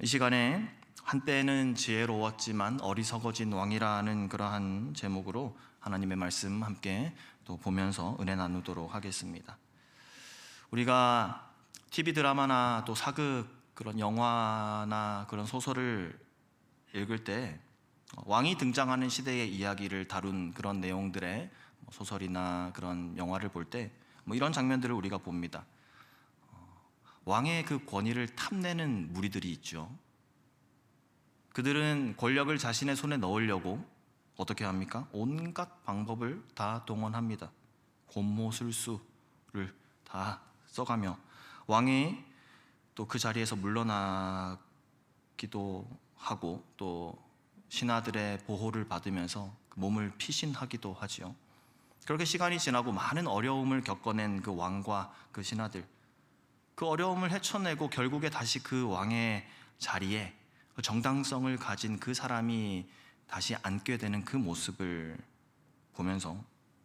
이 시간에 한때는 지혜로웠지만 어리석어진 왕이라는 그러한 제목으로 하나님의 말씀 함께 또 보면서 은혜 나누도록 하겠습니다. 우리가 TV 드라마나 또 사극 그런 영화나 그런 소설을 읽을 때 왕이 등장하는 시대의 이야기를 다룬 그런 내용들의 소설이나 그런 영화를 볼 때 이런 장면들을 우리가 봅니다. 왕의 그 권위를 탐내는 무리들이 있죠. 그들은 권력을 자신의 손에 넣으려고 어떻게 합니까? 온갖 방법을 다 동원합니다. 곤모술수를 다 써가며 왕이 또 그 자리에서 물러나기도 하고 또 신하들의 보호를 받으면서 몸을 피신하기도 하지요. 그렇게 시간이 지나고 많은 어려움을 겪어낸 그 왕과 그 신하들, 그 어려움을 헤쳐내고 결국에 다시 그 왕의 자리에 정당성을 가진 그 사람이 다시 앉게 되는 그 모습을 보면서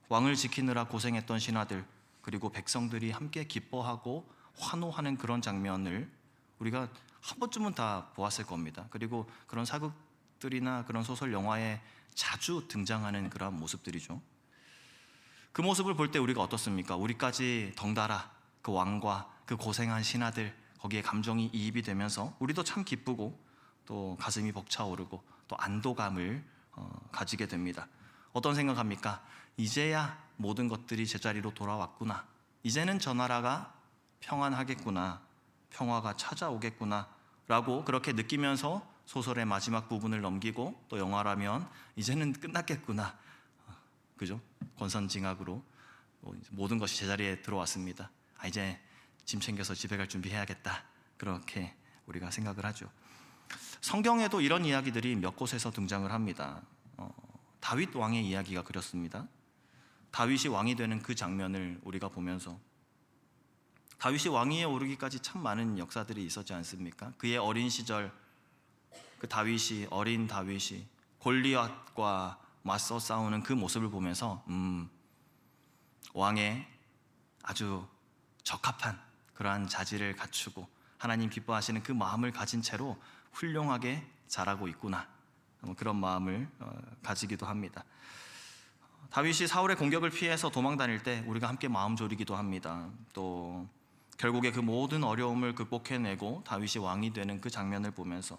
왕을 지키느라 고생했던 신하들 그리고 백성들이 함께 기뻐하고 환호하는 그런 장면을 우리가 한 번쯤은 다 보았을 겁니다. 그리고 그런 사극들이나 그런 소설 영화에 자주 등장하는 그런 모습들이죠. 그 모습을 볼 때 우리가 어떻습니까? 우리까지 덩달아 그 왕과 그 고생한 신하들 거기에 감정이 이입이 되면서 우리도 참 기쁘고 또 가슴이 벅차오르고 또 안도감을 가지게 됩니다. 어떤 생각합니까? 이제야 모든 것들이 제자리로 돌아왔구나. 이제는 저 나라가 평안하겠구나. 평화가 찾아오겠구나 라고 그렇게 느끼면서 소설의 마지막 부분을 넘기고 또 영화라면 이제는 끝났겠구나. 그죠? 권선징악으로 모든 것이 제자리에 들어왔습니다. 이제 짐 챙겨서 집에 갈 준비해야겠다. 그렇게 우리가 생각을 하죠. 성경에도 이런 이야기들이 몇 곳에서 등장을 합니다. 다윗 왕의 이야기가 그렇습니다. 다윗이 왕이 되는 그 장면을 우리가 보면서 다윗이 왕위에 오르기까지 참 많은 역사들이 있었지 않습니까? 그의 어린 시절 그 다윗이 어린 다윗이 골리앗과 맞서 싸우는 그 모습을 보면서 왕의 아주 적합한 그러한 자질을 갖추고 하나님 기뻐하시는 그 마음을 가진 채로 훌륭하게 자라고 있구나 그런 마음을 가지기도 합니다. 다윗이 사울의 공격을 피해서 도망 다닐 때 우리가 함께 마음 졸이기도 합니다. 또 결국에 그 모든 어려움을 극복해내고 다윗이 왕이 되는 그 장면을 보면서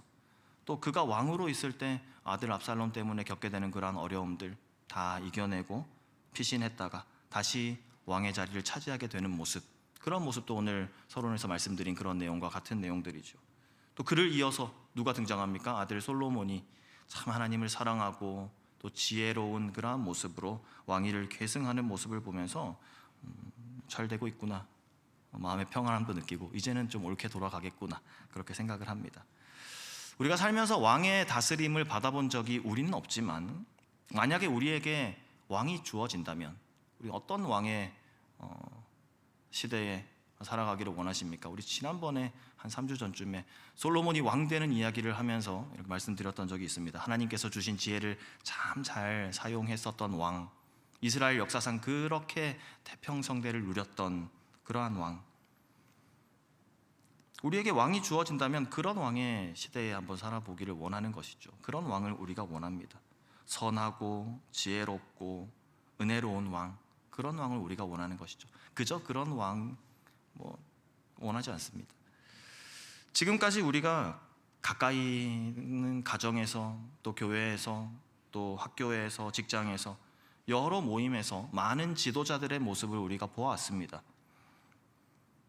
또 그가 왕으로 있을 때 아들 압살롬 때문에 겪게 되는 그러한 어려움들 다 이겨내고 피신했다가 다시 왕의 자리를 차지하게 되는 모습, 그런 모습도 오늘 서론에서 말씀드린 그런 내용과 같은 내용들이죠. 또 그를 이어서 누가 등장합니까? 아들 솔로몬이 참 하나님을 사랑하고 또 지혜로운 그러한 모습으로 왕위를 계승하는 모습을 보면서 잘 되고 있구나, 마음의 평안함도 느끼고 이제는 좀 옳게 돌아가겠구나 그렇게 생각을 합니다. 우리가 살면서 왕의 다스림을 받아본 적이 우리는 없지만 만약에 우리에게 왕이 주어진다면 우리 어떤 왕의 시대에 살아가기를 원하십니까? 우리 지난번에 한 3주 전쯤에 솔로몬이 왕 되는 이야기를 하면서 이렇게 말씀드렸던 적이 있습니다. 하나님께서 주신 지혜를 참 잘 사용했었던 왕, 이스라엘 역사상 그렇게 태평성대를 누렸던 그러한 왕, 우리에게 왕이 주어진다면 그런 왕의 시대에 한번 살아보기를 원하는 것이죠. 그런 왕을 우리가 원합니다. 선하고 지혜롭고 은혜로운 왕, 그런 왕을 우리가 원하는 것이죠. 그저 그런 왕 원하지 않습니다. 지금까지 우리가 가까이 있는 가정에서 또 교회에서 또 학교에서 직장에서 여러 모임에서 많은 지도자들의 모습을 우리가 보아왔습니다.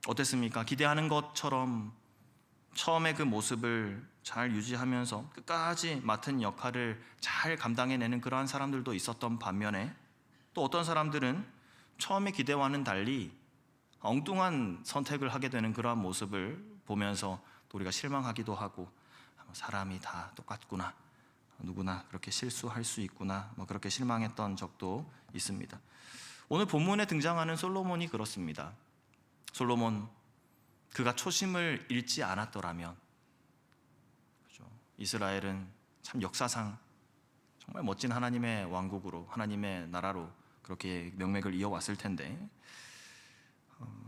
어땠습니까? 기대하는 것처럼 처음에 그 모습을 잘 유지하면서 끝까지 맡은 역할을 잘 감당해내는 그러한 사람들도 있었던 반면에 또 어떤 사람들은 처음에 기대와는 달리 엉뚱한 선택을 하게 되는 그러한 모습을 보면서 또 우리가 실망하기도 하고 사람이 다 똑같구나, 누구나 그렇게 실수할 수 있구나 그렇게 실망했던 적도 있습니다. 오늘 본문에 등장하는 솔로몬이 그렇습니다. 솔로몬, 그가 초심을 잃지 않았더라면 그렇죠? 이스라엘은 참 역사상 정말 멋진 하나님의 왕국으로 하나님의 나라로 그렇게 명맥을 이어왔을 텐데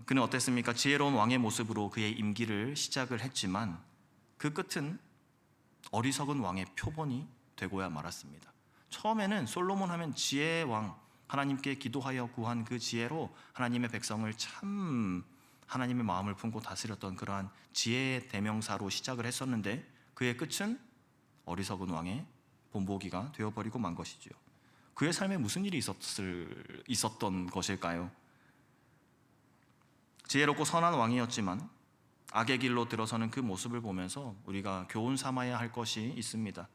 그는 어땠습니까? 지혜로운 왕의 모습으로 그의 임기를 시작을 했지만 그 끝은 어리석은 왕의 표본이 되고야 말았습니다. 처음에는 솔로몬 하면 지혜의 왕, 하나님께 기도하여 구한 그 지혜로 하나님의 백성을 참 하나님의 마음을 품고 다스렸던 그러한 지혜의 대명사로 시작을 했었는데, 그의 끝은 어리석은 왕의 본보기가 되어버리고 만 것이죠. 그의 삶에 무슨 일이 있었던 것일까요? 지혜롭고 선한 왕이었지만 악의 길로 들어서는 그 모습을 보면서 우리가 교훈 삼아야 할 것이 있습니다.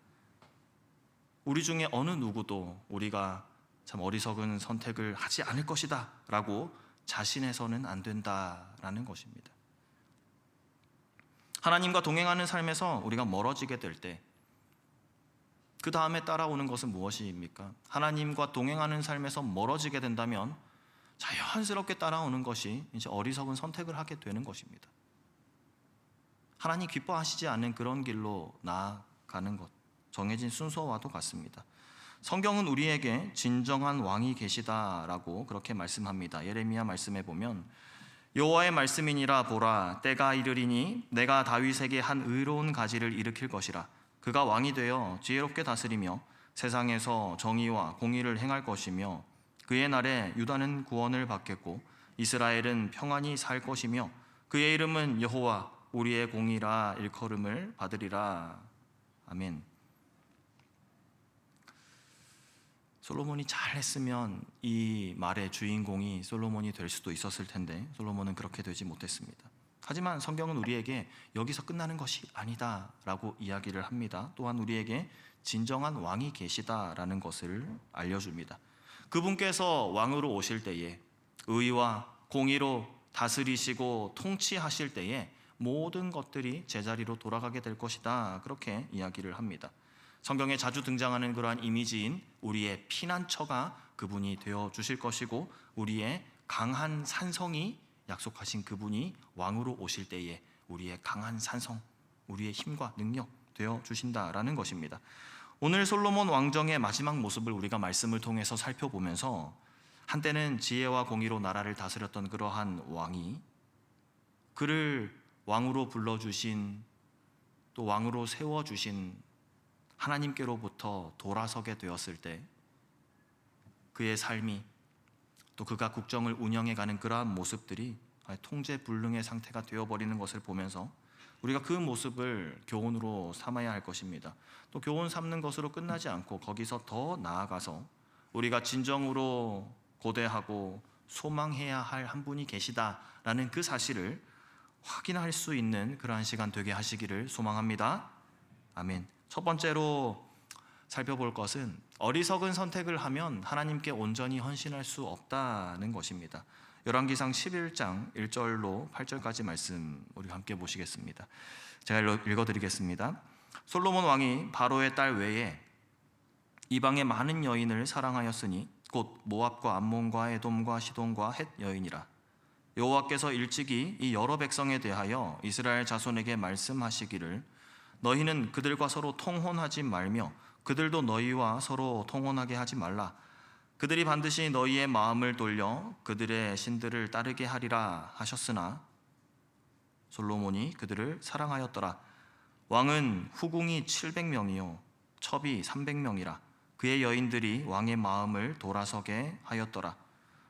우리 중에 어느 누구도 우리가 참 어리석은 선택을 하지 않을 것이다 라고 자신해서는 안 된다라는 것입니다. 하나님과 동행하는 삶에서 우리가 멀어지게 될 때 그 다음에 따라오는 것은 무엇입니까? 하나님과 동행하는 삶에서 멀어지게 된다면 자연스럽게 따라오는 것이 이제 어리석은 선택을 하게 되는 것입니다. 하나님 기뻐하시지 않는 그런 길로 나아가는 것, 정해진 순서와도 같습니다. 성경은 우리에게 진정한 왕이 계시다라고 그렇게 말씀합니다. 예레미야 말씀에 보면 여호와의 말씀이니라 보라, 때가 이르리니 내가 다윗에게 한 의로운 가지를 일으킬 것이라. 그가 왕이 되어 지혜롭게 다스리며 세상에서 정의와 공의를 행할 것이며 그의 날에 유다는 구원을 받겠고 이스라엘은 평안히 살 것이며 그의 이름은 여호와 우리의 공이라 일컬음을 받으리라. 아멘. 솔로몬이 잘했으면 이 말의 주인공이 솔로몬이 될 수도 있었을 텐데 솔로몬은 그렇게 되지 못했습니다. 하지만 성경은 우리에게 여기서 끝나는 것이 아니다라고 이야기를 합니다. 또한 우리에게 진정한 왕이 계시다라는 것을 알려줍니다. 그분께서 왕으로 오실 때에 의와 공의로 다스리시고 통치하실 때에 모든 것들이 제자리로 돌아가게 될 것이다, 그렇게 이야기를 합니다. 성경에 자주 등장하는 그러한 이미지인 우리의 피난처가 그분이 되어 주실 것이고 우리의 강한 산성이 약속하신 그분이 왕으로 오실 때에 우리의 강한 산성, 우리의 힘과 능력 되어 주신다라는 것입니다. 오늘 솔로몬 왕정의 마지막 모습을 우리가 말씀을 통해서 살펴보면서 한때는 지혜와 공의로 나라를 다스렸던 그러한 왕이 그를 왕으로 불러주신, 또 왕으로 세워주신 하나님께로부터 돌아서게 되었을 때 그의 삶이, 또 그가 국정을 운영해가는 그러한 모습들이 통제불능의 상태가 되어버리는 것을 보면서 우리가 그 모습을 교훈으로 삼아야 할 것입니다. 또 교훈 삼는 것으로 끝나지 않고 거기서 더 나아가서 우리가 진정으로 고대하고 소망해야 할 한 분이 계시다라는 그 사실을 확인할 수 있는 그러한 시간 되게 하시기를 소망합니다. 아멘. 첫 번째로 살펴볼 것은 어리석은 선택을 하면 하나님께 온전히 헌신할 수 없다는 것입니다. 열왕기상 11장 1절로 8절까지 말씀 우리가 함께 보시겠습니다. 제가 읽어드리겠습니다. 솔로몬 왕이 바로의 딸 외에 이방의 많은 여인을 사랑하였으니 곧 모압과 암몬과 에돔과 시돈과 헷 여인이라. 여호와께서 일찍이 이 여러 백성에 대하여 이스라엘 자손에게 말씀하시기를 너희는 그들과 서로 통혼하지 말며 그들도 너희와 서로 통혼하게 하지 말라. 그들이 반드시 너희의 마음을 돌려 그들의 신들을 따르게 하리라 하셨으나 솔로몬이 그들을 사랑하였더라. 왕은 후궁이 700명이요 첩이 300명이라. 그의 여인들이 왕의 마음을 돌아서게 하였더라.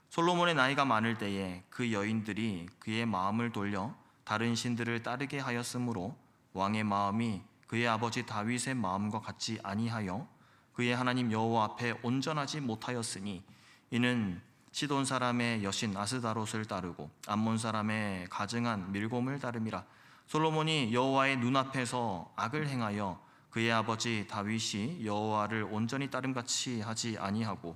솔로몬의 나이가 많을 때에 그 여인들이 그의 마음을 돌려 다른 신들을 따르게 하였으므로 왕의 마음이 그의 아버지 다윗의 마음과 같지 아니하여 그의 하나님 여호와 앞에 온전하지 못하였으니 이는 시돈 사람의 여신 아스다롯을 따르고 암몬 사람의 가증한 밀곰을 따름이라. 솔로몬이 여호와의 눈앞에서 악을 행하여 그의 아버지 다윗이 여호와를 온전히 따름같이 하지 아니하고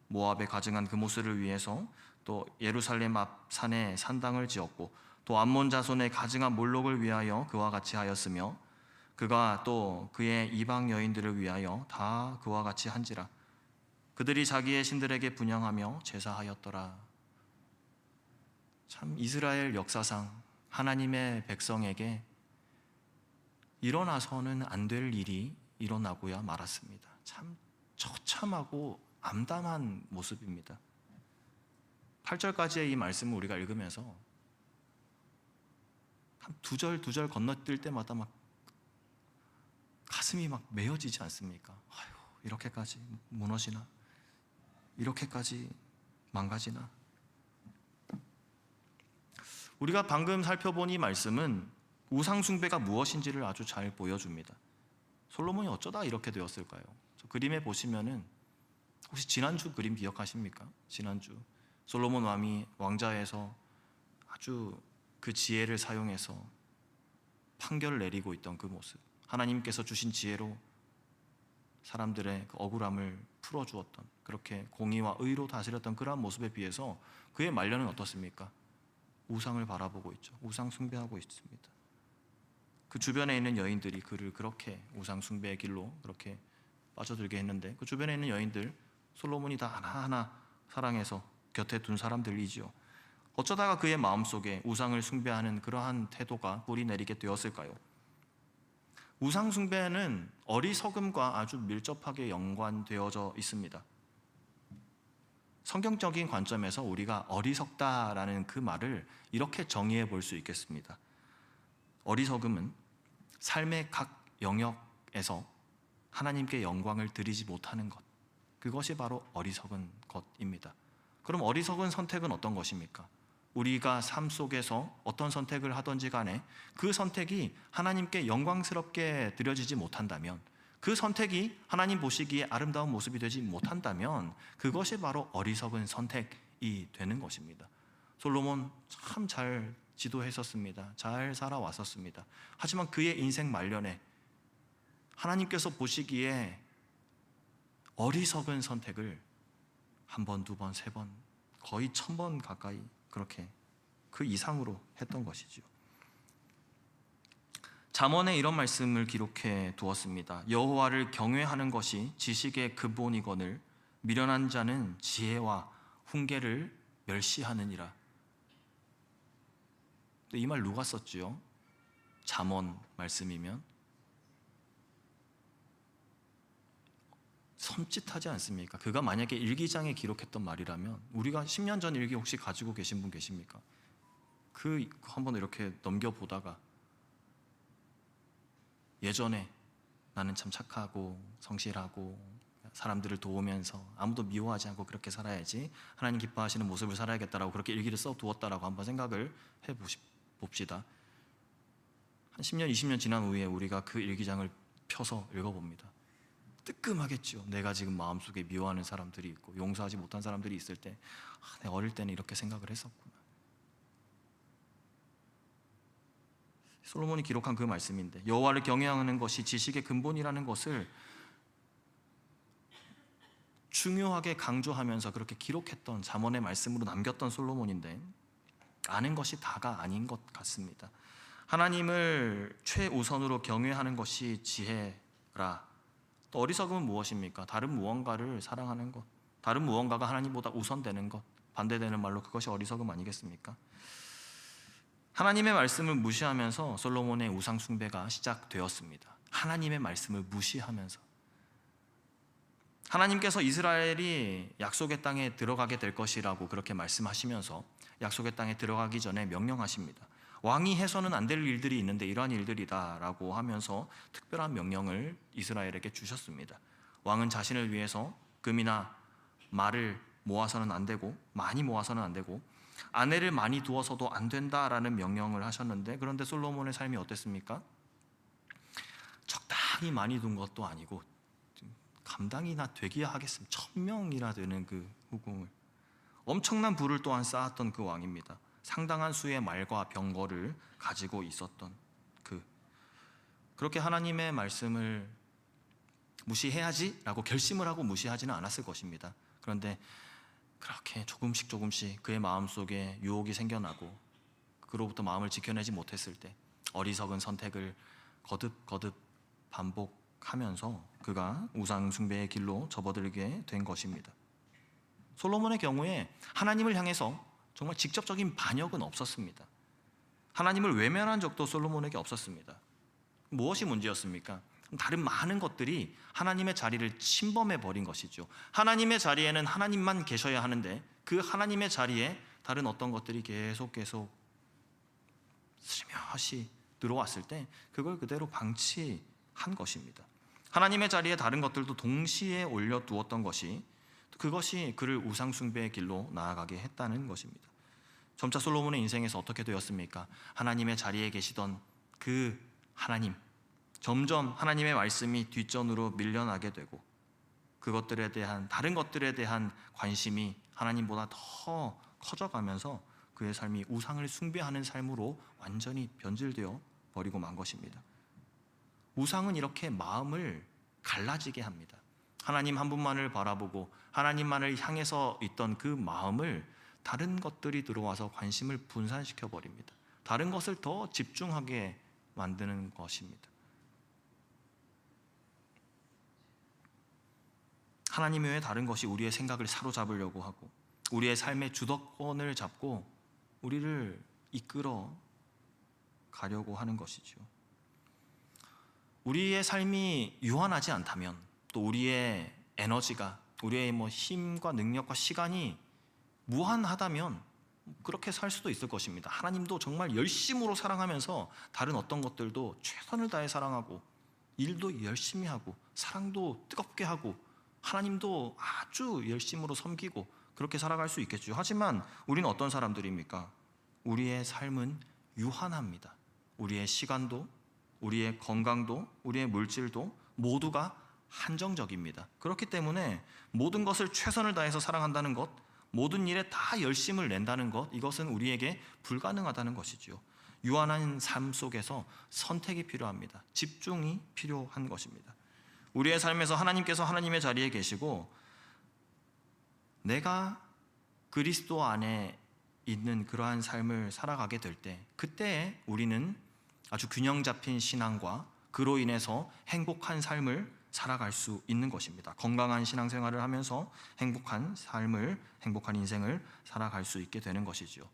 모압에 가증한 그모스를 위해서 또 예루살렘 앞 산에 산당을 지었고 또 암몬 자손의 가증한 몰록을 위하여 그와 같이 하였으며 그가 또 그의 이방 여인들을 위하여 다 그와 같이 한지라. 그들이 자기의 신들에게 분향하며 제사하였더라. 참 이스라엘 역사상 하나님의 백성에게 일어나서는 안 될 일이 일어나고야 말았습니다. 참 처참하고 암담한 모습입니다. 8절까지의 이 말씀을 우리가 읽으면서 한 두 절 건너뛸 때마다 막 가슴이 막 메어지지 않습니까? 아유, 이렇게까지 무너지나? 이렇게까지 망가지나? 우리가 방금 살펴본 이 말씀은 우상 숭배가 무엇인지를 아주 잘 보여줍니다. 솔로몬이 어쩌다 이렇게 되었을까요? 저 그림에 보시면은 혹시 지난주 그림 기억하십니까? 지난주 솔로몬 왕자에서 아주 그 지혜를 사용해서 판결을 내리고 있던 그 모습, 하나님께서 주신 지혜로 사람들의 그 억울함을 풀어주었던, 그렇게 공의와 의로 다스렸던 그러한 모습에 비해서 그의 말년은 어떻습니까? 우상을 바라보고 있죠. 우상 숭배하고 있습니다. 그 주변에 있는 여인들이 그를 그렇게 우상 숭배의 길로 그렇게 빠져들게 했는데, 그 주변에 있는 여인들 솔로몬이 다 하나하나 사랑해서 곁에 둔 사람들이지요. 어쩌다가 그의 마음속에 우상을 숭배하는 그러한 태도가 뿌리 내리게 되었을까요? 우상 숭배는 어리석음과 아주 밀접하게 연관되어져 있습니다. 성경적인 관점에서 우리가 어리석다라는 그 말을 이렇게 정의해 볼 수 있겠습니다. 어리석음은 삶의 각 영역에서 하나님께 영광을 드리지 못하는 것, 그것이 바로 어리석은 것입니다. 그럼 어리석은 선택은 어떤 것입니까? 우리가 삶 속에서 어떤 선택을 하든지 간에 그 선택이 하나님께 영광스럽게 드려지지 못한다면, 그 선택이 하나님 보시기에 아름다운 모습이 되지 못한다면 그것이 바로 어리석은 선택이 되는 것입니다. 솔로몬 참 잘 지도했었습니다. 잘 살아왔었습니다. 하지만 그의 인생 말년에 하나님께서 보시기에 어리석은 선택을 한 번, 두 번, 세 번, 거의 1000번 가까이 그렇게 그 이상으로 했던 것이죠. 잠언에 이런 말씀을 기록해 두었습니다. 여호와를 경외하는 것이 지식의 근본이거늘 미련한 자는 지혜와 훈계를 멸시하느니라. 이 말 누가 썼지요? 잠언 말씀이면 섬찟하지 않습니까? 그가 만약에 일기장에 기록했던 말이라면, 우리가 10년 전 일기 혹시 가지고 계신 분 계십니까? 그 한번 이렇게 넘겨보다가 예전에 나는 참 착하고 성실하고 사람들을 도우면서 아무도 미워하지 않고 그렇게 살아야지, 하나님 기뻐하시는 모습을 살아야겠다라고 그렇게 일기를 써두었다라고 한번 생각을 해봅시다. 한 10년, 20년 지난 후에 우리가 그 일기장을 펴서 읽어봅니다. 뜨끔하겠죠. 내가 지금 마음속에 미워하는 사람들이 있고 용서하지 못한 사람들이 있을 때, 내가 어릴 때는 이렇게 생각을 했었구나. 솔로몬이 기록한 그 말씀인데, 여호와를 경외하는 것이 지식의 근본이라는 것을 중요하게 강조하면서 그렇게 기록했던, 잠언의 말씀으로 남겼던 솔로몬인데, 아는 것이 다가 아닌 것 같습니다. 하나님을 최우선으로 경외하는 것이 지혜라. 또 어리석음은 무엇입니까? 다른 무언가를 사랑하는 것, 다른 무언가가 하나님보다 우선되는 것, 반대되는 말로 그것이 어리석음 아니겠습니까? 하나님의 말씀을 무시하면서 솔로몬의 우상 숭배가 시작되었습니다. 하나님의 말씀을 무시하면서, 하나님께서 이스라엘이 약속의 땅에 들어가게 될 것이라고 그렇게 말씀하시면서 약속의 땅에 들어가기 전에 명령하십니다. 왕이 해서는 안 될 일들이 있는데 이러한 일들이다라고 하면서 특별한 명령을 이스라엘에게 주셨습니다. 왕은 자신을 위해서 금이나 말을 모아서는 안 되고, 많이 모아서는 안 되고, 아내를 많이 두어서도 안 된다라는 명령을 하셨는데, 그런데 솔로몬의 삶이 어땠습니까? 적당히 많이 둔 것도 아니고 감당이나 되기야 하겠습니다. 1000명이나 되는 그 후궁을, 엄청난 부를 또한 쌓았던 그 왕입니다. 상당한 수의 말과 병거를 가지고 있었던 그렇게 하나님의 말씀을 무시해야지라고 결심을 하고 무시하지는 않았을 것입니다. 그런데 그렇게 조금씩 그의 마음속에 유혹이 생겨나고 그로부터 마음을 지켜내지 못했을 때 어리석은 선택을 거듭 반복하면서 그가 우상 숭배의 길로 접어들게 된 것입니다. 솔로몬의 경우에 하나님을 향해서 정말 직접적인 반역은 없었습니다. 하나님을 외면한 적도 솔로몬에게 없었습니다. 무엇이 문제였습니까? 다른 많은 것들이 하나님의 자리를 침범해 버린 것이죠. 하나님의 자리에는 하나님만 계셔야 하는데 그 하나님의 자리에 다른 어떤 것들이 계속 스며시 들어왔을 때 그걸 그대로 방치한 것입니다. 하나님의 자리에 다른 것들도 동시에 올려두었던 것이, 그것이 그를 우상 숭배의 길로 나아가게 했다는 것입니다. 점차 솔로몬의 인생에서 어떻게 되었습니까? 하나님의 자리에 계시던 그 하나님, 점점 하나님의 말씀이 뒷전으로 밀려나게 되고, 그것들에 대한, 다른 것들에 대한 관심이 하나님보다 더 커져가면서 그의 삶이 우상을 숭배하는 삶으로 완전히 변질되어 버리고 만 것입니다. 우상은 이렇게 마음을 갈라지게 합니다. 하나님 한 분만을 바라보고 하나님만을 향해서 있던 그 마음을 다른 것들이 들어와서 관심을 분산시켜 버립니다. 다른 것을 더 집중하게 만드는 것입니다. 하나님 외에 다른 것이 우리의 생각을 사로잡으려고 하고 우리의 삶의 주도권을 잡고 우리를 이끌어 가려고 하는 것이죠. 우리의 삶이 유한하지 않다면, 또 우리의 에너지가, 우리의 힘과 능력과 시간이 무한하다면 그렇게 살 수도 있을 것입니다. 하나님도 정말 열심으로 사랑하면서 다른 어떤 것들도 최선을 다해 사랑하고, 일도 열심히 하고, 사랑도 뜨겁게 하고, 하나님도 아주 열심으로 섬기고 그렇게 살아갈 수 있겠죠. 하지만 우리는 어떤 사람들입니까? 우리의 삶은 유한합니다. 우리의 시간도, 우리의 건강도, 우리의 물질도 모두가 한정적입니다. 그렇기 때문에 모든 것을 최선을 다해서 사랑한다는 것, 모든 일에 다 열심을 낸다는 것, 이것은 우리에게 불가능하다는 것이죠. 유한한 삶 속에서 선택이 필요합니다. 집중이 필요한 것입니다. 우리의 삶에서 하나님께서 하나님의 자리에 계시고 내가 그리스도 안에 있는 그러한 삶을 살아가게 될 때, 그때 우리는 아주 균형 잡힌 신앙과 그로 인해서 행복한 삶을 살아갈 수 있는 것입니다. 건강한 신앙생활을 하면서 행복한 삶을, 행복한 인생을 살아갈 수 있게 되는 것이죠.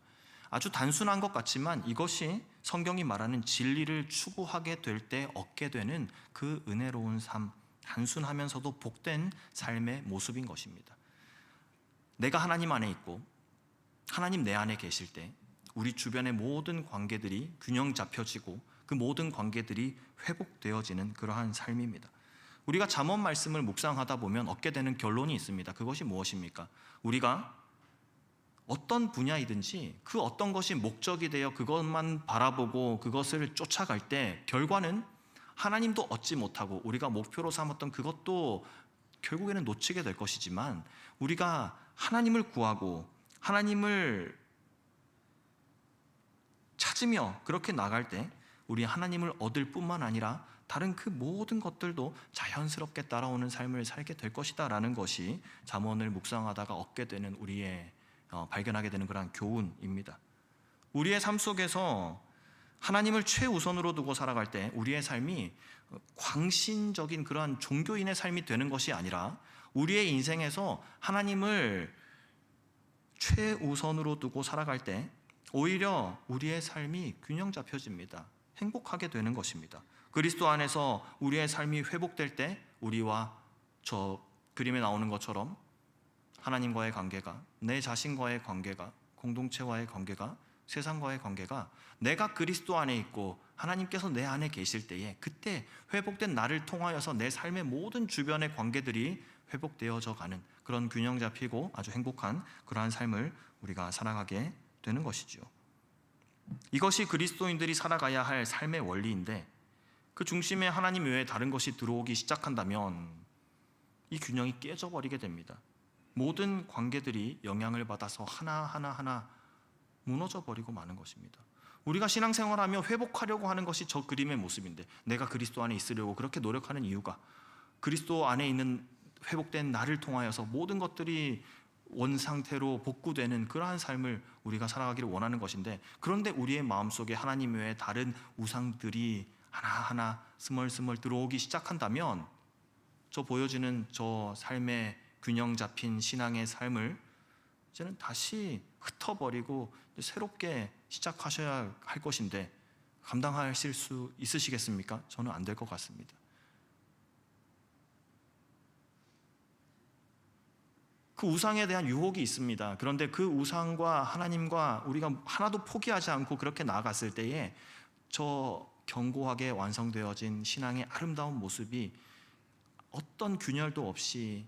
아주 단순한 것 같지만 이것이 성경이 말하는 진리를 추구하게 될 때 얻게 되는 그 은혜로운 삶, 단순하면서도 복된 삶의 모습인 것입니다. 내가 하나님 안에 있고 하나님 내 안에 계실 때 우리 주변의 모든 관계들이 균형 잡혀지고 그 모든 관계들이 회복되어지는 그러한 삶입니다. 우리가 잠언 말씀을 묵상하다 보면 얻게 되는 결론이 있습니다. 그것이 무엇입니까? 우리가 어떤 분야이든지 그 어떤 것이 목적이 되어 그것만 바라보고 그것을 쫓아갈 때 결과는 하나님도 얻지 못하고 우리가 목표로 삼았던 그것도 결국에는 놓치게 될 것이지만, 우리가 하나님을 구하고 하나님을 찾으며 그렇게 나갈 때 우리 하나님을 얻을 뿐만 아니라 다른 그 모든 것들도 자연스럽게 따라오는 삶을 살게 될 것이다 라는 것이 잠언을 묵상하다가 얻게 되는 우리의 발견하게 되는 그런 교훈입니다. 우리의 삶 속에서 하나님을 최우선으로 두고 살아갈 때 우리의 삶이 광신적인 그러한 종교인의 삶이 되는 것이 아니라 우리의 인생에서 하나님을 최우선으로 두고 살아갈 때 오히려 우리의 삶이 균형 잡혀집니다. 행복하게 되는 것입니다. 그리스도 안에서 우리의 삶이 회복될 때 우리와 저 그림에 나오는 것처럼 하나님과의 관계가, 내 자신과의 관계가, 공동체와의 관계가, 세상과의 관계가 내가 그리스도 안에 있고 하나님께서 내 안에 계실 때에 그때 회복된 나를 통하여서 내 삶의 모든 주변의 관계들이 회복되어져 가는 그런 균형 잡히고 아주 행복한 그러한 삶을 우리가 살아가게 되는 것이죠. 이것이 그리스도인들이 살아가야 할 삶의 원리인데, 그 중심에 하나님 외에 다른 것이 들어오기 시작한다면 이 균형이 깨져버리게 됩니다. 모든 관계들이 영향을 받아서 하나하나 무너져 버리고 마는 것입니다. 우리가 신앙생활하며 회복하려고 하는 것이 저 그림의 모습인데, 내가 그리스도 안에 있으려고 그렇게 노력하는 이유가 그리스도 안에 있는 회복된 나를 통하여서 모든 것들이 원상태로 복구되는 그러한 삶을 우리가 살아가기를 원하는 것인데, 그런데 우리의 마음속에 하나님 외에 다른 우상들이 하나하나 스멀스멀 들어오기 시작한다면 저 보여지는 저 삶의 균형 잡힌 신앙의 삶을 이제는 다시 흩어버리고 새롭게 시작하셔야 할 것인데 감당하실 수 있으시겠습니까? 저는 안 될 것 같습니다. 그 우상에 대한 유혹이 있습니다. 그런데 그 우상과 하나님과 우리가 하나도 포기하지 않고 그렇게 나아갔을 때에 저 견고하게 완성되어진 신앙의 아름다운 모습이 어떤 균열도 없이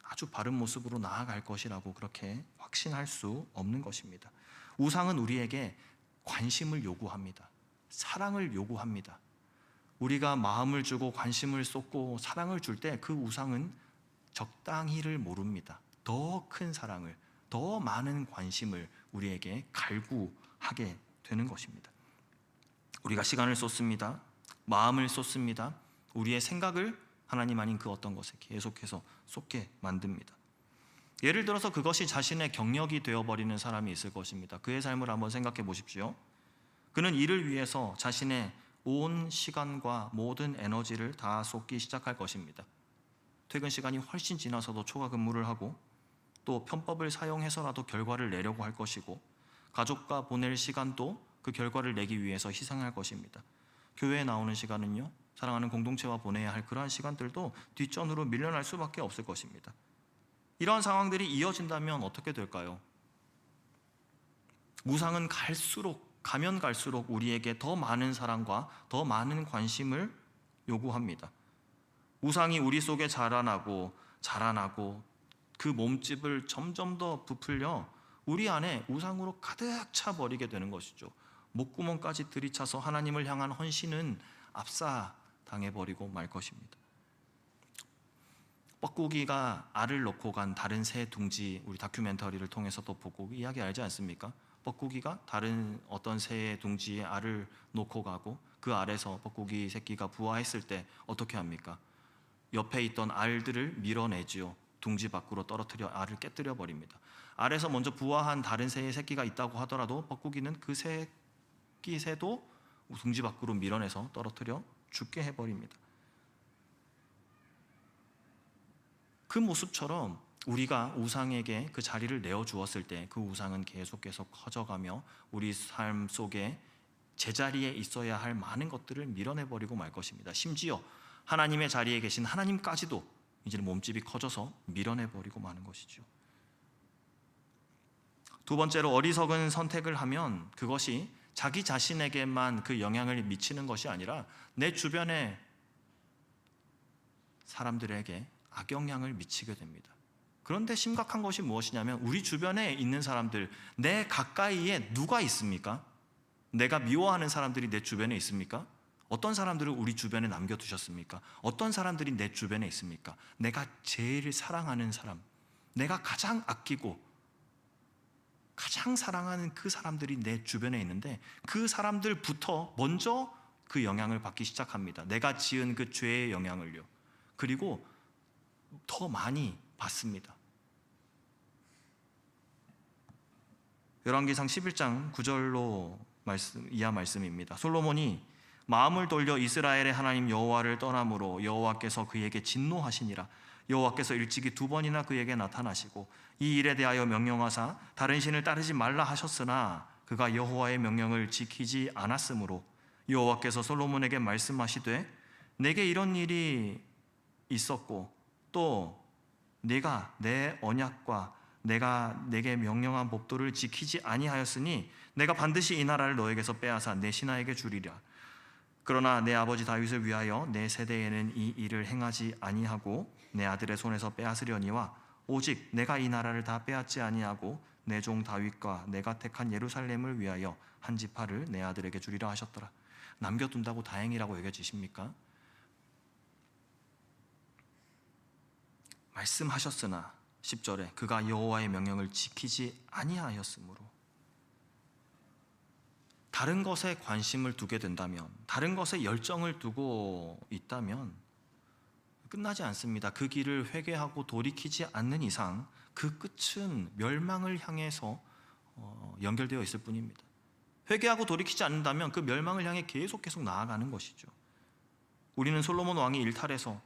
아주 바른 모습으로 나아갈 것이라고 그렇게 확신할 수 없는 것입니다. 우상은 우리에게 관심을 요구합니다. 사랑을 요구합니다. 우리가 마음을 주고 관심을 쏟고 사랑을 줄 때 그 우상은 적당히를 모릅니다. 더 큰 사랑을, 더 많은 관심을 우리에게 갈구하게 되는 것입니다. 우리가 시간을 쏟습니다. 마음을 쏟습니다. 우리의 생각을 하나님 아닌 그 어떤 것에 계속해서 쏟게 만듭니다. 예를 들어서 그것이 자신의 경력이 되어버리는 사람이 있을 것입니다. 그의 삶을 한번 생각해 보십시오. 그는 이를 위해서 자신의 온 시간과 모든 에너지를 다 쏟기 시작할 것입니다. 퇴근 시간이 훨씬 지나서도 초과 근무를 하고 또 편법을 사용해서라도 결과를 내려고 할 것이고 가족과 보낼 시간도 그 결과를 내기 위해서 희생할 것입니다. 교회에 나오는 시간은요, 사랑하는 공동체와 보내야 할 그러한 시간들도 뒷전으로 밀려날 수밖에 없을 것입니다. 이러한 상황들이 이어진다면 어떻게 될까요? 우상은 가면 갈수록 우리에게 더 많은 사랑과 더 많은 관심을 요구합니다. 우상이 우리 속에 자라나고 그 몸집을 점점 더 부풀려 우리 안에 우상으로 가득 차버리게 되는 것이죠. 목구멍까지 들이차서 하나님을 향한 헌신은 압사당해버리고 말 것입니다. 뻐꾸기가 알을 놓고 간 다른 새 둥지, 우리 다큐멘터리를 통해서도 보고 이야기 알지 않습니까? 뻐꾸기가 다른 어떤 새의 둥지에 알을 놓고 가고 그 알에서 뻐꾸기 새끼가 부화했을 때 어떻게 합니까? 옆에 있던 알들을 밀어내지요. 둥지 밖으로 떨어뜨려 알을 깨뜨려 버립니다. 알에서 먼저 부화한 다른 새의 새끼가 있다고 하더라도 뻐꾸기는 그 새도 둥지 밖으로 밀어내서 떨어뜨려 죽게 해버립니다. 그 모습처럼 우리가 우상에게 그 자리를 내어주었을 때 그 우상은 계속해서 커져가며 우리 삶 속에 제자리에 있어야 할 많은 것들을 밀어내버리고 말 것입니다. 심지어 하나님의 자리에 계신 하나님까지도 이제는 몸집이 커져서 밀어내버리고 마는 것이죠. 두 번째로 어리석은 선택을 하면 그것이 자기 자신에게만 그 영향을 미치는 것이 아니라 내 주변의 사람들에게 악영향을 미치게 됩니다. 그런데 심각한 것이 무엇이냐면 우리 주변에 있는 사람들, 내 가까이에 누가 있습니까? 내가 미워하는 사람들이 내 주변에 있습니까? 어떤 사람들을 우리 주변에 남겨두셨습니까? 어떤 사람들이 내 주변에 있습니까? 내가 제일 사랑하는 사람, 내가 가장 아끼고 가장 사랑하는 그 사람들이 내 주변에 있는데 그 사람들부터 먼저 그 영향을 받기 시작합니다. 내가 지은 그 죄의 영향을요. 그리고 더 많이 받습니다. 열왕기상 11장 9절로 이하 말씀입니다. 솔로몬이 마음을 돌려 이스라엘의 하나님 여호와를 떠남으로 여호와께서 그에게 진노하시니라. 여호와께서 일찍이 2번이나 그에게 나타나시고 이 일에 대하여 명령하사 다른 신을 따르지 말라 하셨으나 그가 여호와의 명령을 지키지 않았으므로 여호와께서 솔로몬에게 말씀하시되 내게 이런 일이 있었고 또 네가 내 언약과 내가 내게 명령한 법도를 지키지 아니하였으니 내가 반드시 이 나라를 너에게서 빼앗아 내 신하에게 주리라. 그러나 내 아버지 다윗을 위하여 내 세대에는 이 일을 행하지 아니하고 내 아들의 손에서 빼앗으려니와 오직 내가 이 나라를 다 빼앗지 아니하고 내 종 다윗과 내가 택한 예루살렘을 위하여 한 지파를 내 아들에게 주리라 하셨더라. 남겨둔다고 다행이라고 여겨지십니까? 말씀하셨으나 10절에 그가 여호와의 명령을 지키지 아니하였으므로 다른 것에 관심을 두게 된다면, 다른 것에 열정을 두고 있다면 끝나지 않습니다. 그 길을 회개하고 돌이키지 않는 이상 그 끝은 멸망을 향해서 연결되어 있을 뿐입니다. 회개하고 돌이키지 않는다면 그 멸망을 향해 계속 나아가는 것이죠. 우리는 솔로몬 왕이 일탈해서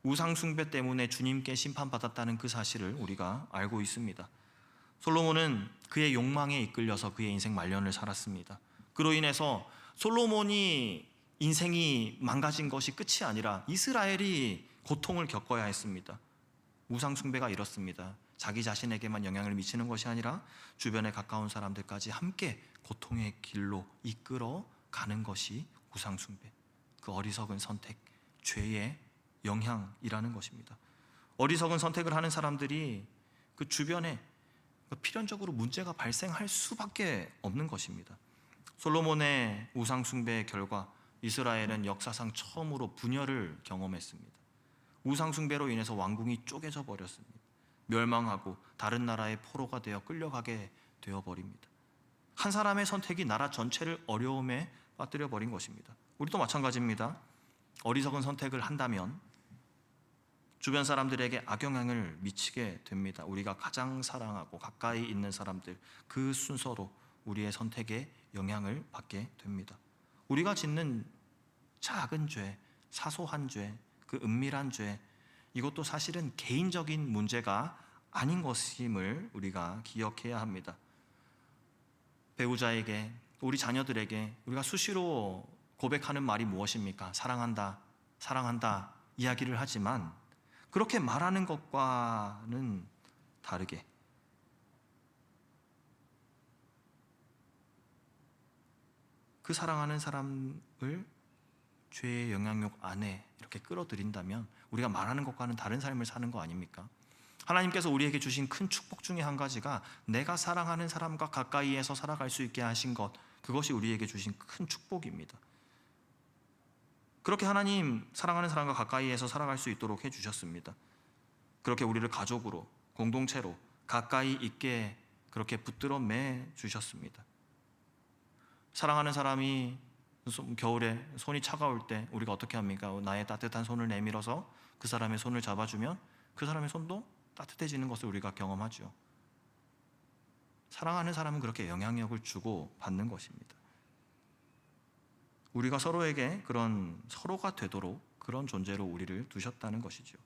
우상 숭배 때문에 주님께 심판받았다는 그 사실을 우리가 알고 있습니다. 솔로몬은 그의 욕망에 이끌려서 그의 인생 말년을 살았습니다. 그로 인해서 솔로몬이 인생이 망가진 것이 끝이 아니라 이스라엘이 고통을 겪어야 했습니다. 우상 숭배가 이렇습니다. 자기 자신에게만 영향을 미치는 것이 아니라 주변에 가까운 사람들까지 함께 고통의 길로 이끌어 가는 것이 우상 숭배. 그 어리석은 선택, 죄의 영향이라는 것입니다. 어리석은 선택을 하는 사람들이 그 주변에 필연적으로 문제가 발생할 수밖에 없는 것입니다. 솔로몬의 우상 숭배의 결과 이스라엘은 역사상 처음으로 분열을 경험했습니다. 우상 숭배로 인해서 왕궁이 쪼개져 버렸습니다. 멸망하고 다른 나라의 포로가 되어 끌려가게 되어 버립니다. 한 사람의 선택이 나라 전체를 어려움에 빠뜨려 버린 것입니다. 우리도 마찬가지입니다. 어리석은 선택을 한다면 주변 사람들에게 악영향을 미치게 됩니다. 우리가 가장 사랑하고 가까이 있는 사람들, 그 순서로 우리의 선택에 영향을 받게 됩니다. 우리가 짓는 작은 죄, 사소한 죄, 그 은밀한 죄, 이것도 사실은 개인적인 문제가 아닌 것임을 우리가 기억해야 합니다. 배우자에게, 우리 자녀들에게 우리가 수시로 고백하는 말이 무엇입니까? 사랑한다, 사랑한다 이야기를 하지만 그렇게 말하는 것과는 다르게 그 사랑하는 사람을 죄의 영향력 안에 이렇게 끌어들인다면 우리가 말하는 것과는 다른 삶을 사는 거 아닙니까? 하나님께서 우리에게 주신 큰 축복 중에 한 가지가 내가 사랑하는 사람과 가까이에서 살아갈 수 있게 하신 것, 그것이 우리에게 주신 큰 축복입니다. 그렇게 하나님 사랑하는 사람과 가까이에서 살아갈 수 있도록 해주셨습니다. 그렇게 우리를 가족으로, 공동체로 가까이 있게 그렇게 붙들어 매 주셨습니다. 사랑하는 사람이 겨울에 손이 차가울 때 우리가 어떻게 합니까? 나의 따뜻한 손을 내밀어서 그 사람의 손을 잡아주면 그 사람의 손도 따뜻해지는 것을 우리가 경험하죠. 사랑하는 사람은 그렇게 영향력을 주고 받는 것입니다. 우리가 서로에게 그런 서로가 되도록 그런 존재로 우리를 두셨다는 것이죠.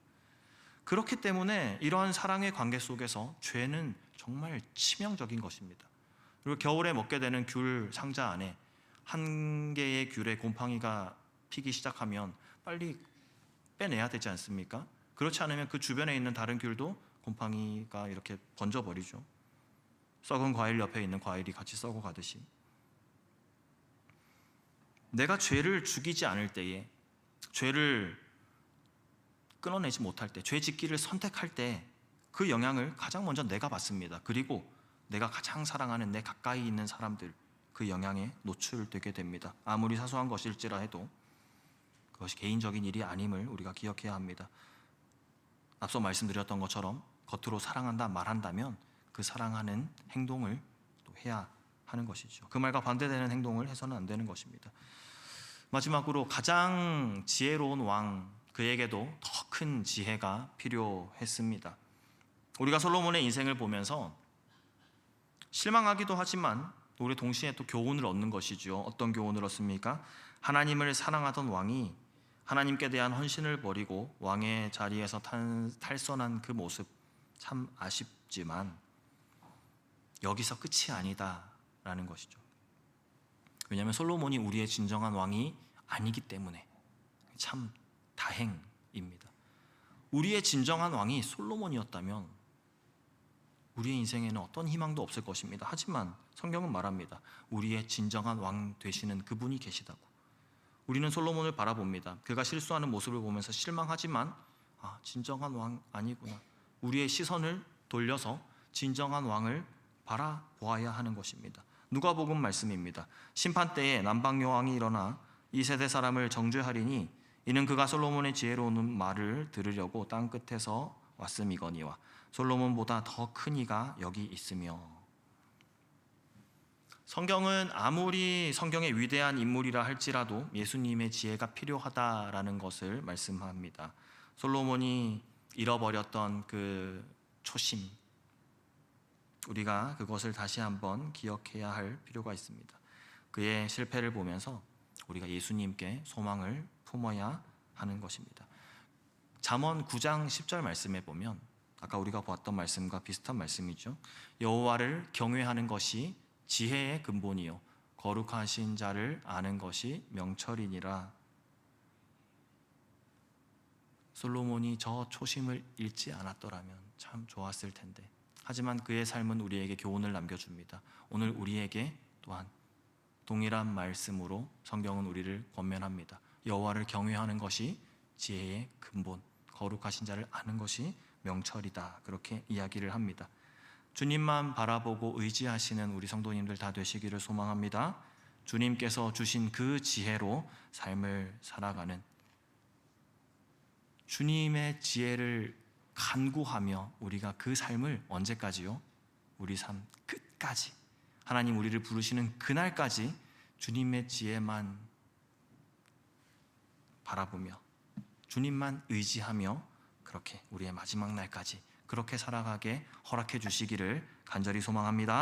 그렇기 때문에 이러한 사랑의 관계 속에서 죄는 정말 치명적인 것입니다. 그리고 겨울에 먹게 되는 귤 상자 안에 한 개의 귤에 곰팡이가 피기 시작하면 빨리 빼내야 되지 않습니까? 그렇지 않으면 그 주변에 있는 다른 귤도 곰팡이가 이렇게 번져버리죠. 썩은 과일 옆에 있는 과일이 같이 썩어가듯이 내가 죄를 죽이지 않을 때에, 죄를 끊어내지 못할 때, 죄 짓기를 선택할 때 그 영향을 가장 먼저 내가 받습니다. 그리고 내가 가장 사랑하는 내 가까이 있는 사람들, 그 영향에 노출되게 됩니다. 아무리 사소한 것일지라 해도 그것이 개인적인 일이 아님을 우리가 기억해야 합니다. 앞서 말씀드렸던 것처럼 겉으로 사랑한다 말한다면 그 사랑하는 행동을 또 해야 하는 것이죠. 그 말과 반대되는 행동을 해서는 안 되는 것입니다. 마지막으로 가장 지혜로운 왕, 그에게도 더 큰 지혜가 필요했습니다. 우리가 솔로몬의 인생을 보면서 실망하기도 하지만 우리 동시에 또 교훈을 얻는 것이죠. 어떤 교훈을 얻습니까? 하나님을 사랑하던 왕이 하나님께 대한 헌신을 버리고 왕의 자리에서 탈선한 그 모습, 참 아쉽지만 여기서 끝이 아니다라는 것이죠. 왜냐하면 솔로몬이 우리의 진정한 왕이 아니기 때문에 참 다행입니다. 우리의 진정한 왕이 솔로몬이었다면 우리의 인생에는 어떤 희망도 없을 것입니다. 하지만 성경은 말합니다. 우리의 진정한 왕 되시는 그분이 계시다고. 우리는 솔로몬을 바라봅니다. 그가 실수하는 모습을 보면서 실망하지만 진정한 왕 아니구나. 우리의 시선을 돌려서 진정한 왕을 바라보아야 하는 것입니다. 누가복음 말씀입니다. 심판때에 남방여왕이 일어나 이 세대 사람을 정죄하리니 이는 그가 솔로몬의 지혜로운 말을 들으려고 땅 끝에서 왔음이거니와 솔로몬보다 더 큰 이가 여기 있으며. 성경은 아무리 성경의 위대한 인물이라 할지라도 예수님의 지혜가 필요하다라는 것을 말씀합니다. 솔로몬이 잃어버렸던 그 초심, 우리가 그것을 다시 한번 기억해야 할 필요가 있습니다. 그의 실패를 보면서 우리가 예수님께 소망을 품어야 하는 것입니다. 잠언 9장 10절 말씀에 보면 아까 우리가 보았던 말씀과 비슷한 말씀이죠. 여호와를 경외하는 것이 지혜의 근본이요 거룩하신 자를 아는 것이 명철이니라. 솔로몬이 저 초심을 잃지 않았더라면 참 좋았을 텐데, 하지만 그의 삶은 우리에게 교훈을 남겨줍니다. 오늘 우리에게 또한 동일한 말씀으로 성경은 우리를 권면합니다. 여호와를 경외하는 것이 지혜의 근본, 거룩하신 자를 아는 것이 명철이다. 그렇게 이야기를 합니다. 주님만 바라보고 의지하시는 우리 성도님들 다 되시기를 소망합니다. 주님께서 주신 그 지혜로 삶을 살아가는, 주님의 지혜를 간구하며 우리가 그 삶을 언제까지요? 우리 삶 끝까지, 하나님 우리를 부르시는 그날까지 주님의 지혜만 바라보며 주님만 의지하며 그렇게 우리의 마지막 날까지 그렇게 살아가게 허락해 주시기를 간절히 소망합니다.